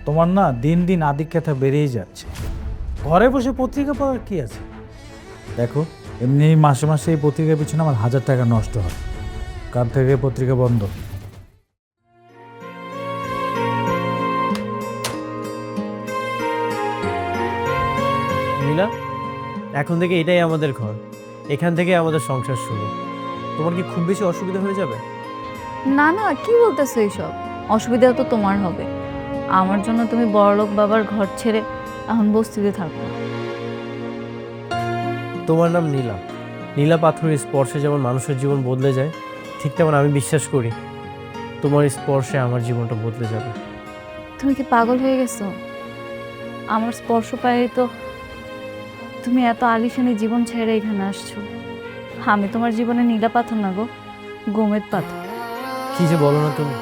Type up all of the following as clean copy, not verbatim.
তোমার না দিন দিন আধিক্যতা বেড়েই যাচ্ছে। ঘরে বসে পত্রিকা পড়ার কি আছে? দেখো, এমনি মাসে মাসে এই পত্রিকার পিছনে আমার 1000 টাকা নষ্ট হয়। কাল থেকে পত্রিকা বন্ধ। নীলা, এখন থেকে এটাই আমাদের ঘর, এখান থেকে আমাদের সংসার শুরু। তোমার কি খুব বেশি অসুবিধা হয়ে যাবে? না না, কি বলতেছো এইসব? অসুবিধা তো তোমার হবে। আমার জন্য তুমি বড়লোক বাবার ঘর ছেড়ে এখন বস্তিতে থাকো। তোমার নাম নীলা। নীলা পাথরের স্পর্শে যেমন মানুষের জীবন বদলে যায়, ঠিক তেমন আমি বিশ্বাস করি তোমার স্পর্শে আমার জীবনটা বদলে যাবে। তুমি কি পাগল হয়ে গেছো? আমার স্পর্শ পায়ে তো তুমি এত আলিশানি জীবন ছেড়ে এখানে আসছো। আমি তোমার জীবনে নীলা পাথর না গো, গোমেদ পাথর। কি যে বলো না তুমি।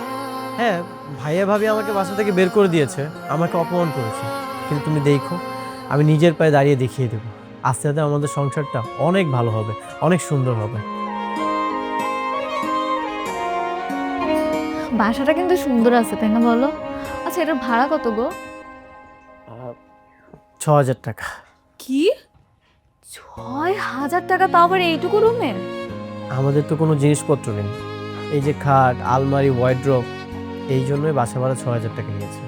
হ্যাঁ, ভাইয়া ভাবি আমাকে বাসা থেকে বের করে দিয়েছে, আমাকে অপমান করেছে, কিন্তু তুমি দেখো আমি নিজের পায়ে দাঁড়িয়ে দেখিয়ে দেবো আস্তে আস্তে আমাদের সংসারটা অনেক ভালো হবে, অনেক সুন্দর হবে। বাসাটা কিন্তু সুন্দর আছে, তাই না বলো? আচ্ছা, এটার ভাড়া কত গো? 6000 টাকা। কি 6000 টাকা? তাও আবার এইটুকু রুমের? আমাদের তো কোনো জিনিসপত্র নেই, এই যে খাট, আলমারি, ওয়ার্ড্রোব, এই জন্যই বাসা ভাড়া 6000 টাকা নিয়েছে।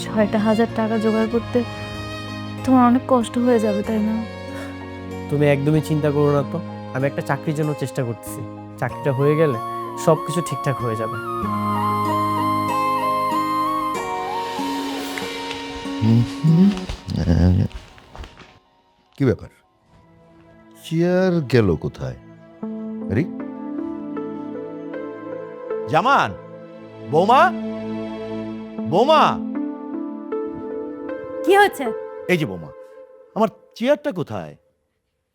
6000 টাকা জোগাড় করতে তোমার অনেক কষ্ট হয়ে যাবে, তাই না? তুমি একদমই চিন্তা করো না তো, আমি একটা চাকরির জন্য চেষ্টা করতেছি, চাকরিটা হয়ে গেলে সব কিছু ঠিকঠাক হয়ে যাবে। কি ব্যাপার, চেয়ার গেল কোথায়? আরে জামান, বৌমা, বৌমা, কি হয়েছে? এই যে বৌমা, আমার চেয়ারটা কোথায়?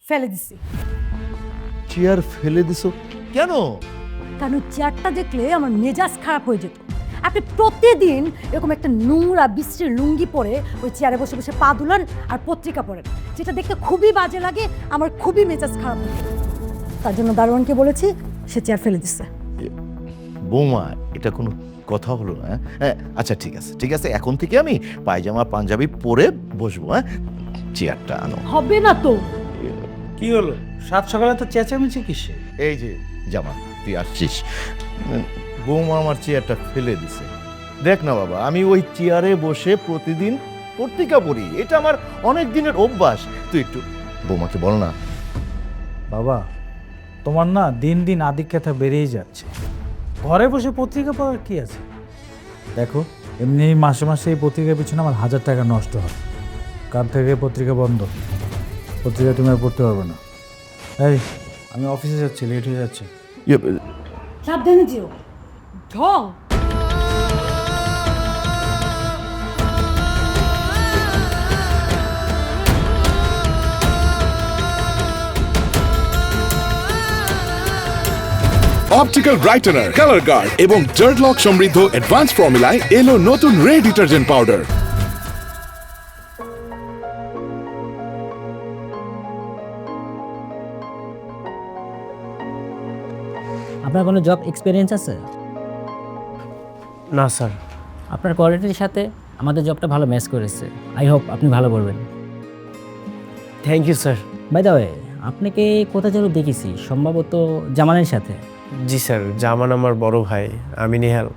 ফেলে দিছি। চেয়ার ফেলে দিছো কেন? কারণ চেয়ারটা দেখলে আমার মেজাজ খারাপ হয়ে যেত। আপনি প্রতিদিন এরকম একটা নোংরা বিশ্রী লুঙ্গি পরে ওই চেয়ারে বসে বসে পা দুলান আর পত্রিকা পড়েন, যেটা দেখতে খুবই বাজে লাগে, আমার খুবই মেজাজ খারাপ হয়ে যেত। তার জন্য দারোয়ানকে বলেছি, সে চেয়ার ফেলে দিচ্ছে। বৌমা, এটা কোনো কথা হলো না? হ্যাঁ, আচ্ছা ঠিক আছে, ঠিক আছে, এখন থেকে আমি পায়জামা পাঞ্জাবি পরে বসবো। হ্যাঁ, চেয়ারটা আনো। হবে না তো। কি হলো? সাত সকালে তো চেঁচামেচি কিসে? এই যে জামা, তুই আসছিস, বৌমা আমার চেয়ারটা ফেলে দিছে। দেখ না বাবা, আমি ওই চেয়ারে বসে প্রতিদিন পত্রিকা পড়ি, এটা আমার অনেক দিনের অভ্যাস। তুই একটু বৌমাকে বল না। বাবা, তোমার না দিন দিন আধিক্যতা বেড়েই যাচ্ছে। ঘরে বসে পত্রিকা পড়ার কি আছে? দেখো, এমনি মাসে মাসে এই পত্রিকার পিছনে আমার 1000 টাকা নষ্ট হয়। কাল থেকে পত্রিকা বন্ধ। পত্রিকা তুমি আর পড়তে পারবে না। এই, আমি অফিসে যাচ্ছি, লেট হয়ে যাচ্ছে। সাবধানে যেও। ঢং। অপটিক্যাল ব্রাইটেনার, কালার গার্ড এবং জার্ট লক সমৃদ্ধ অ্যাডভান্স ফর্মুলায় এলো নতুন রে ডিটারজেন্ট পাউডার। আপনার কোনো জব এক্সপিরিয়েন্স আছে? না স্যার। আপনার কোয়ালিটির সাথে আমাদের জবটা ভালো ম্যাচ করেছে। আই হোপ আপনি ভালো করবেন। Thank you sir. By the way, আপনাকে কোথায় যেন দেখেছি, সম্ভবত জামানের সাথে। জি স্যার, জামান আমার বড় ভাই, আমি নিহাল।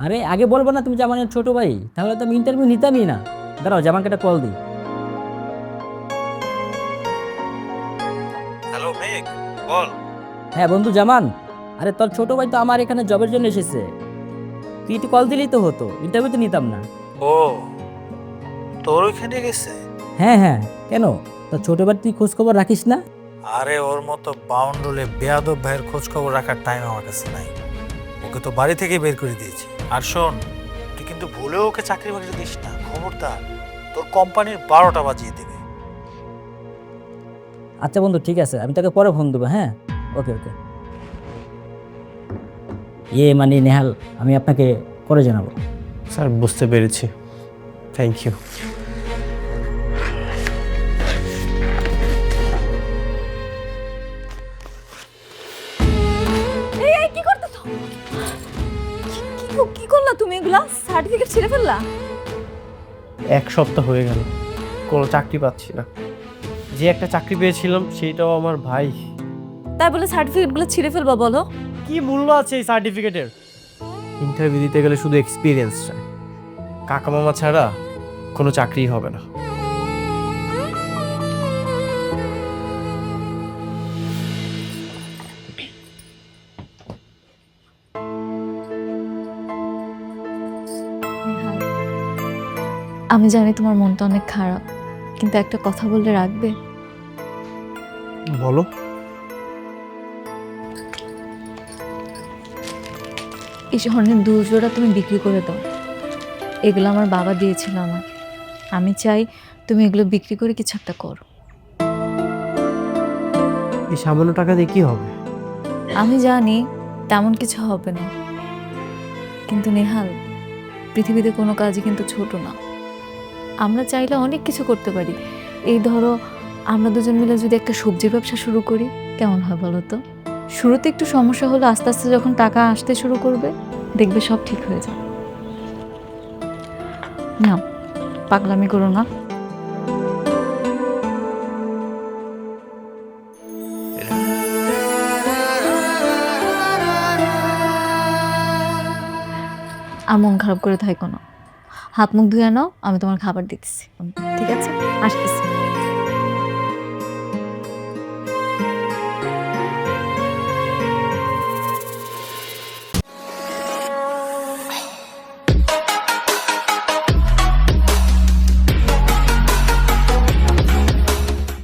আরে আগে বলবো না তুমি জামানের ছোট ভাই? তাহলে তো আমি ইন্টারভিউ নিতামই না। দাঁড়াও, জামানকে একটা কল দিই। হ্যালো মেঘ, বল। হ্যাঁ বন্ধু জামান, আরে তোর ছোট ভাই তো আমার এখানে জবের জন্য এসেছে। তুই একটু কল দিলেই তো হতো, ইন্টারভিউ তো নিতাম না। ও, তোর ওইখানে গেছে? হ্যাঁ হ্যাঁ, কেন? তোর ছোট ভাই তুই খোঁজ খবর রাখিস না? আরে ওর মতো বাউন্ডুলে বেয়াদব ভাইয়ের খোঁজ খবর রাখার টাইম আমার কাছে নাই। ওকে তো বাড়ি থেকে বের করে দিয়েছি। আর শোন, তুই কিন্তু ভুলেও ওকে চাকরি বাকরি দিস না, খবরদার। তোর কোম্পানির 12টা বাজিয়ে দেবে। আচ্ছা বন্ধু, ঠিক আছে, আমি তোকে পরে ফোন দেবো। হ্যাঁ, ওকে ওকে। মানে নেহাল, আমি আপনাকে পরে জানাবো। স্যার বুঝতে পেরেছি, থ্যাংক ইউ। কি করলা তুমি? এগুলা সার্টিফিকেট ছিঁড়ে ফেললা? 1 সপ্তাহ হয়ে গেল, কোনো চাকরি পাচ্ছি না। যে একটা চাকরি পেয়েছিলাম সেটাও আমার ভাই। তাই বলে সার্টিফিকেটগুলো ছিঁড়ে ফেলবা বলো? কি মূল্য আছে এই সার্টিফিকেটের? ইন্টারভিউ দিতে গেলে শুধু এক্সপিরিয়েন্স চাই, কাকা মামা ছাড়া কোনো চাকরিই হবে না। নেহাল, আমি জানি তোমার মনটা অনেক খারাপ, কিন্তু একটা কথা বললে রাখবে? বলো। এই স্বর্ণের 2 জোড়া তুমি বিক্রি করে দাও। এগুলো আমার বাবা দিয়েছিল আমার। আমি চাই তুমি এগুলো বিক্রি করে কিছু একটা করো। এই সামান্য টাকা দিয়ে কি হবে? আমি জানি তেমন কিছু হবে না, কিন্তু নেহাল, পৃথিবীতে কোনো কাজই কিন্তু ছোট না। আমরা চাইলে অনেক কিছু করতে পারি। এই ধরো, আমরা দুজন মিলে যদি একটা সবজির ব্যবসা শুরু করি, কেমন হয় বলো তো? শুরুতে একটু সমস্যা হলো, আস্তে আস্তে যখন টাকা আসতে শুরু করবে, দেখবে সব ঠিক হয়ে যাবে। না, পাগলামি করো না। আর মন খারাপ করে থাকো না, হাত মুখ ধুয়ে নাও, আমি তোমার খাবার দিতেছি। ঠিক আছে, আসতেছি।